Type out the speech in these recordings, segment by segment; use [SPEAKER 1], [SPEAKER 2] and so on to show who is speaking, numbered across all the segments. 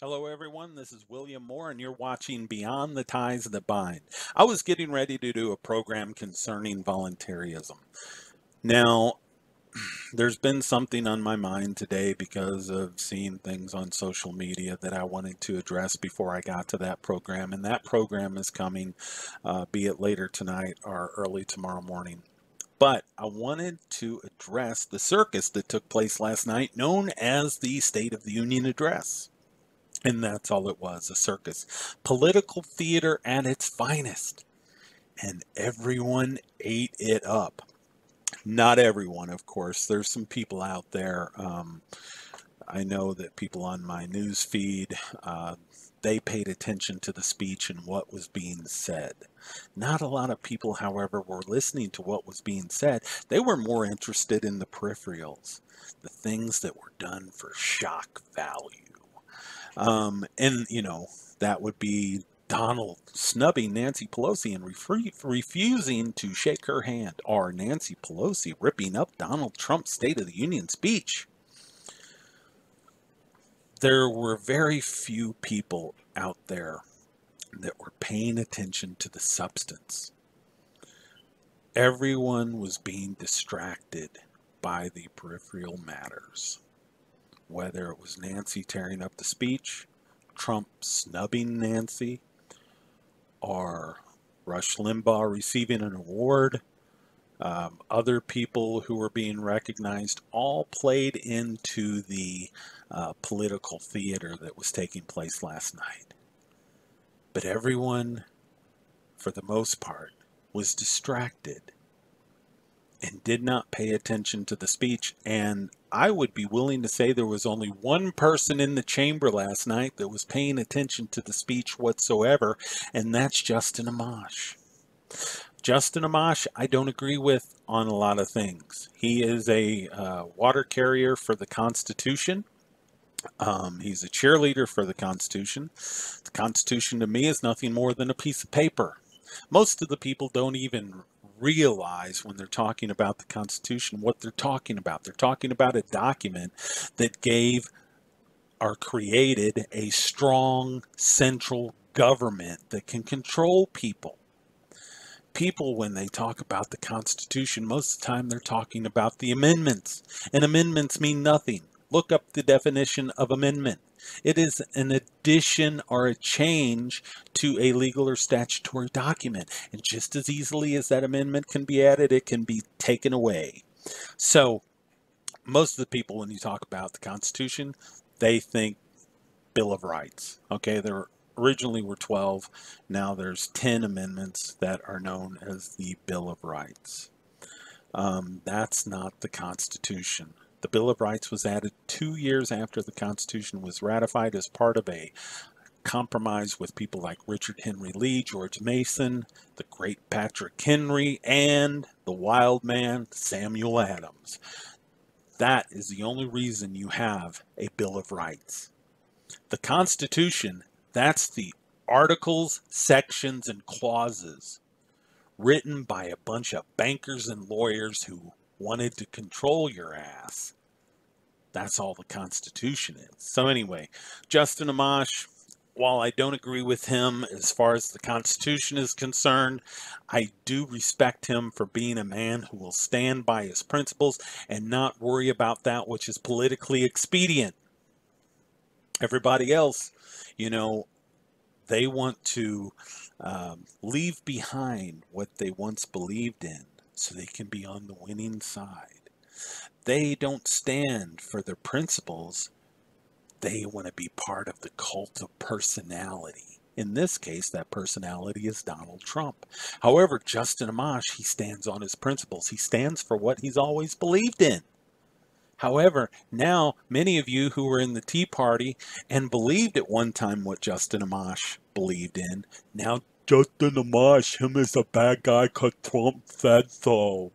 [SPEAKER 1] Hello, everyone. This is William Moore, and you're watching Beyond the Ties That Bind. I was getting ready to do a program concerning voluntarism. Now, there's been something on my mind today because of seeing things on social media that I wanted to address before I got to that program, and that program is coming, be it later tonight or early tomorrow morning. But I wanted to address the circus that took place last night, known as the State of the Union Address. And that's all it was, a circus. Political theater at its finest. And everyone ate it up. Not everyone, of course. There's some people out there. I know that people on my news feed, they paid attention to the speech and what was being said. Not a lot of people, however, were listening to what was being said. They were more interested in the peripherals, the things that were done for shock value. And that would be Donald snubbing Nancy Pelosi and refusing to shake her hand, or Nancy Pelosi ripping up Donald Trump's State of the Union speech. There were very few people out there that were paying attention to the substance. Everyone was being distracted by the peripheral matters, whether it was Nancy tearing up the speech, Trump snubbing Nancy, or Rush Limbaugh receiving an award, other people who were being recognized, all played into the political theater that was taking place last night. But everyone, for the most part, was distracted and did not pay attention to the speech. And I would be willing to say there was only one person in the chamber last night that was paying attention to the speech whatsoever, and that's Justin Amash. Justin Amash, I don't agree with on a lot of things. He is a water carrier for the Constitution. He's a cheerleader for the Constitution. The Constitution to me is nothing more than a piece of paper. Most of the people don't even realize when they're talking about the Constitution what they're talking about. They're talking about a document that gave or created a strong central government that can control people. People, when they talk about the Constitution, most of the time they're talking about the amendments, and amendments mean nothing. Look up the definition of amendment. It is an addition or a change to a legal or statutory document. And just as easily as that amendment can be added, it can be taken away. So most of the people, when you talk about the Constitution, they think Bill of Rights. Okay, there originally were 12. Now there's 10 amendments that are known as the Bill of Rights. That's not the Constitution. The Bill of Rights was added 2 years after the Constitution was ratified as part of a compromise with people like Richard Henry Lee, George Mason, the great Patrick Henry, and the wild man Samuel Adams. That is the only reason you have a Bill of Rights. The Constitution, that's the articles, sections, and clauses written by a bunch of bankers and lawyers who wanted to control your ass. That's all the Constitution is. So anyway, Justin Amash, while I don't agree with him as far as the Constitution is concerned, I do respect him for being a man who will stand by his principles and not worry about that which is politically expedient. Everybody else, you know, they want to leave behind what they once believed in so they can be on the winning side. They don't stand for their principles. They want to be part of the cult of personality. In this case, that personality is Donald Trump. However, Justin Amash, he stands on his principles. He stands for what he's always believed in. However, now many of you who were in the Tea Party and believed at one time what Justin Amash believed in, now Justin Amash, him is a bad guy because Trump said so.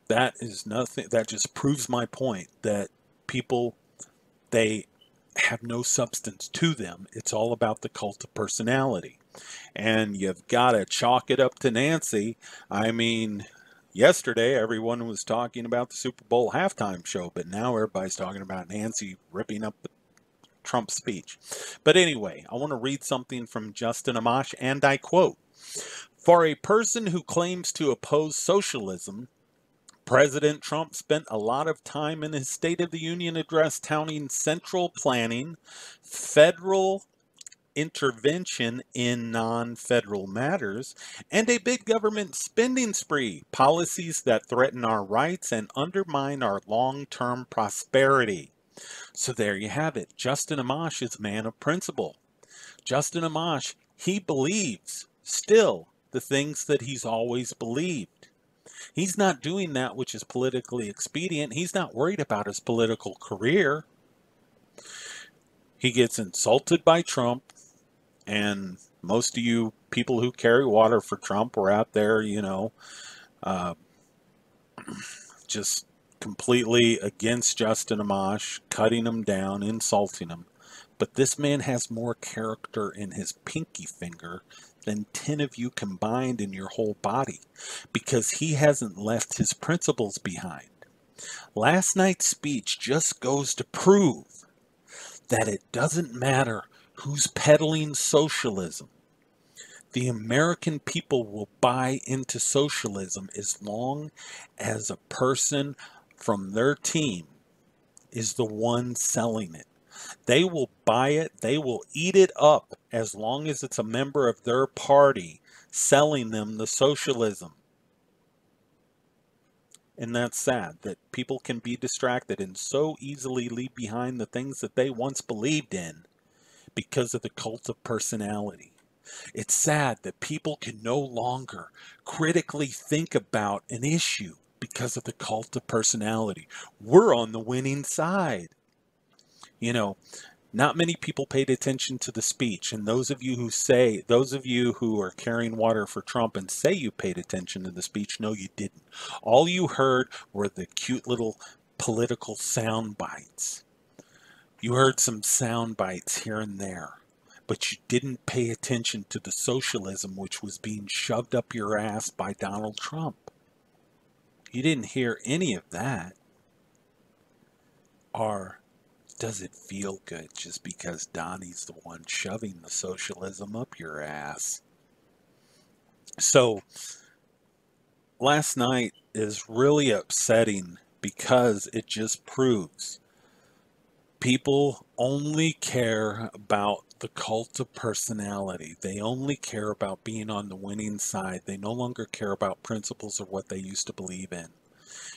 [SPEAKER 1] That is nothing. That just proves my point that people, they have no substance to them. It's all about the cult of personality. And you've got to chalk it up to Nancy. I mean, yesterday everyone was talking about the Super Bowl halftime show, but now everybody's talking about Nancy ripping up Trump's speech. But anyway, I want to read something from Justin Amash, and I quote, "For a person who claims to oppose socialism, President Trump spent a lot of time in his State of the Union address touting central planning, federal intervention in non-federal matters, and a big government spending spree, policies that threaten our rights and undermine our long-term prosperity." So there you have it. Justin Amash is a man of principle. Justin Amash, he believes still the things that he's always believed. He's not doing that which is politically expedient. He's not worried about his political career. He gets insulted by Trump, and most of you people who carry water for Trump were out there, uh, just completely against Justin Amash, cutting him down, insulting him. But this man has more character in his pinky finger than 10 of you combined in your whole body, because he hasn't left his principles behind. Last night's speech just goes to prove that it doesn't matter who's peddling socialism. The American people will buy into socialism as long as a person from their team is the one selling it. They will buy it, they will eat it up as long as it's a member of their party selling them the socialism. And that's sad that people can be distracted and so easily leave behind the things that they once believed in because of the cult of personality. It's sad that people can no longer critically think about an issue because of the cult of personality. We're on the winning side. Not many people paid attention to the speech, and those of you who are carrying water for Trump and say you paid attention to the speech, no, you didn't. All you heard were the cute little political sound bites. You heard some sound bites here and there, but you didn't pay attention to the socialism which was being shoved up your ass by Donald Trump. You didn't hear any of that. Or does it feel good just because Donnie's the one shoving the socialism up your ass? So last night is really upsetting because it just proves people only care about the cult of personality. They only care about being on the winning side. They no longer care about principles or what they used to believe in.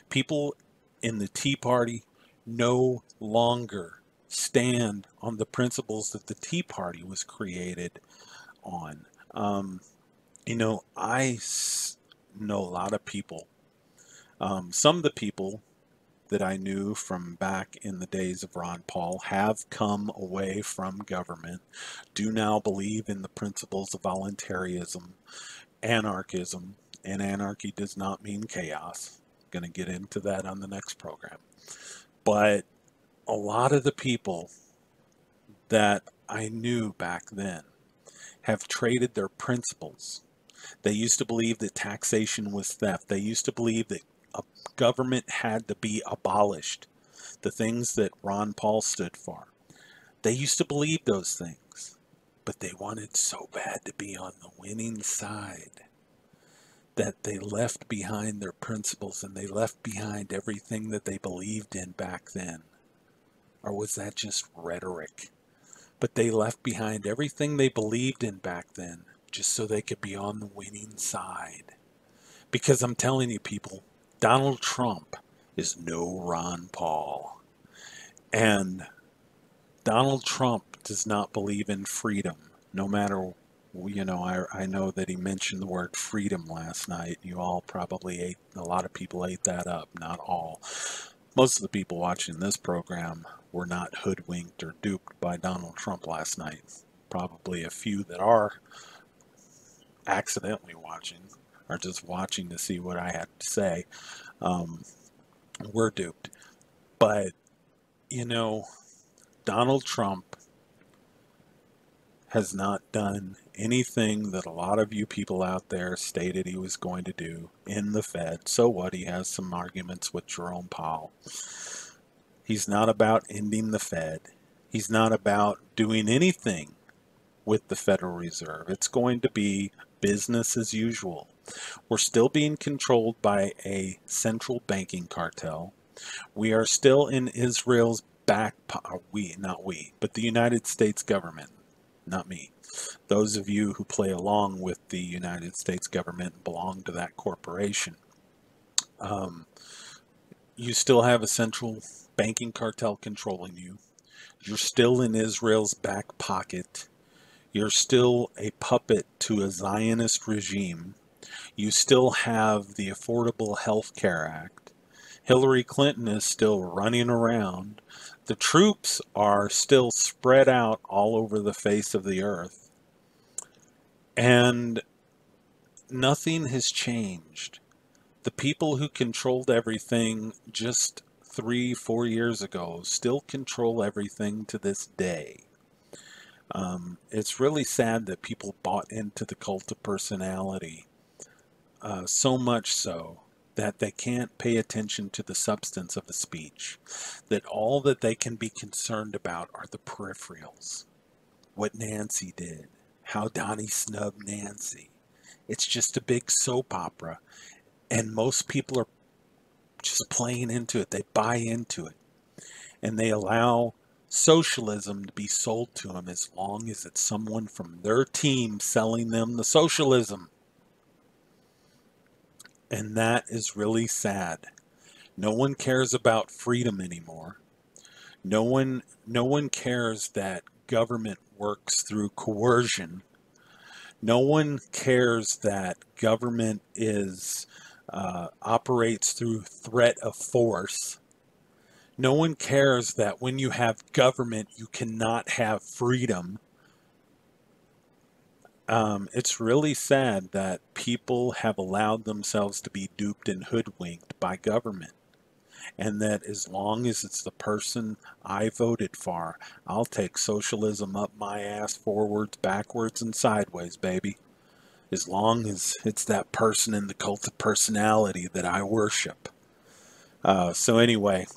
[SPEAKER 1] People in the Tea Party no longer stand on the principles that the Tea Party was created on. I know a lot of people. Some of the people that I knew from back in the days of Ron Paul have come away from government, do now believe in the principles of voluntarism, anarchism, and anarchy does not mean chaos. Going to get into that on the next program. But a lot of the people that I knew back then have traded their principles. They used to believe that taxation was theft. They used to believe that a government had to be abolished. The things that Ron Paul stood for. They used to believe those things, but they wanted so bad to be on the winning side that they left behind their principles and they left behind everything that they believed in back then. Or was that just rhetoric? But they left behind everything they believed in back then just so they could be on the winning side. Because I'm telling you people, Donald Trump is no Ron Paul. And Donald Trump does not believe in freedom, no matter, I know that he mentioned the word freedom last night. You all probably a lot of people ate that up, not all. Most of the people watching this program were not hoodwinked or duped by Donald Trump last night. Probably a few that are accidentally watching or just watching to see what I had to say were duped. But, Donald Trump has not done anything that a lot of you people out there stated he was going to do in the Fed. So what? He has some arguments with Jerome Powell. He's not about ending the Fed. He's not about doing anything with the Federal Reserve. It's going to be business as usual. We're still being controlled by a central banking cartel. We are still in Israel's back but the United States government, not me. Those of you who play along with the United States government belong to that corporation. You still have a central banking cartel controlling you. You're still in Israel's back pocket. You're still a puppet to a Zionist regime. You still have the Affordable Health Care Act. Hillary Clinton is still running around. The troops are still spread out all over the face of the earth. And nothing has changed. The people who controlled everything just 3-4 years ago still control everything to this day. It's really sad that people bought into the cult of personality, so much so that they can't pay attention to the substance of the speech, that all that they can be concerned about are the peripherals. What Nancy did, how Donnie snubbed Nancy. It's just a big soap opera, and most people are just playing into it. They buy into it, and they allow socialism to be sold to them as long as it's someone from their team selling them the socialism. And that is really sad. No one cares about freedom anymore. No one cares that government works through coercion. No one cares that government operates through threat of force. No one cares that when you have government, you cannot have freedom. It's really sad that people have allowed themselves to be duped and hoodwinked by government. And that as long as it's the person I voted for, I'll take socialism up my ass forwards, backwards, and sideways, baby. As long as it's that person in the cult of personality that I worship. So anyway,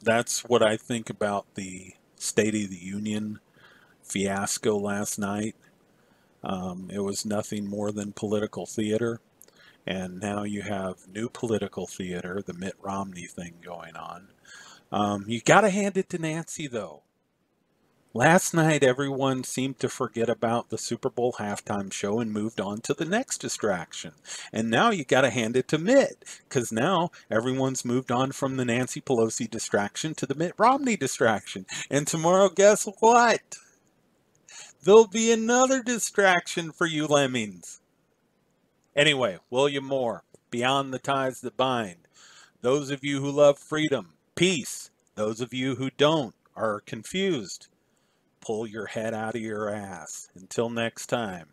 [SPEAKER 1] that's what I think about the State of the Union fiasco last night. It was nothing more than political theater. And now you have new political theater, the Mitt Romney thing going on. You got to hand it to Nancy, though. Last night, everyone seemed to forget about the Super Bowl halftime show and moved on to the next distraction. And now you got to hand it to Mitt, because now everyone's moved on from the Nancy Pelosi distraction to the Mitt Romney distraction. And tomorrow, guess what? There'll be another distraction for you lemmings. Anyway, William Moore, Beyond the Ties That Bind. Those of you who love freedom, peace. Those of you who don't, are confused, pull your head out of your ass. Until next time.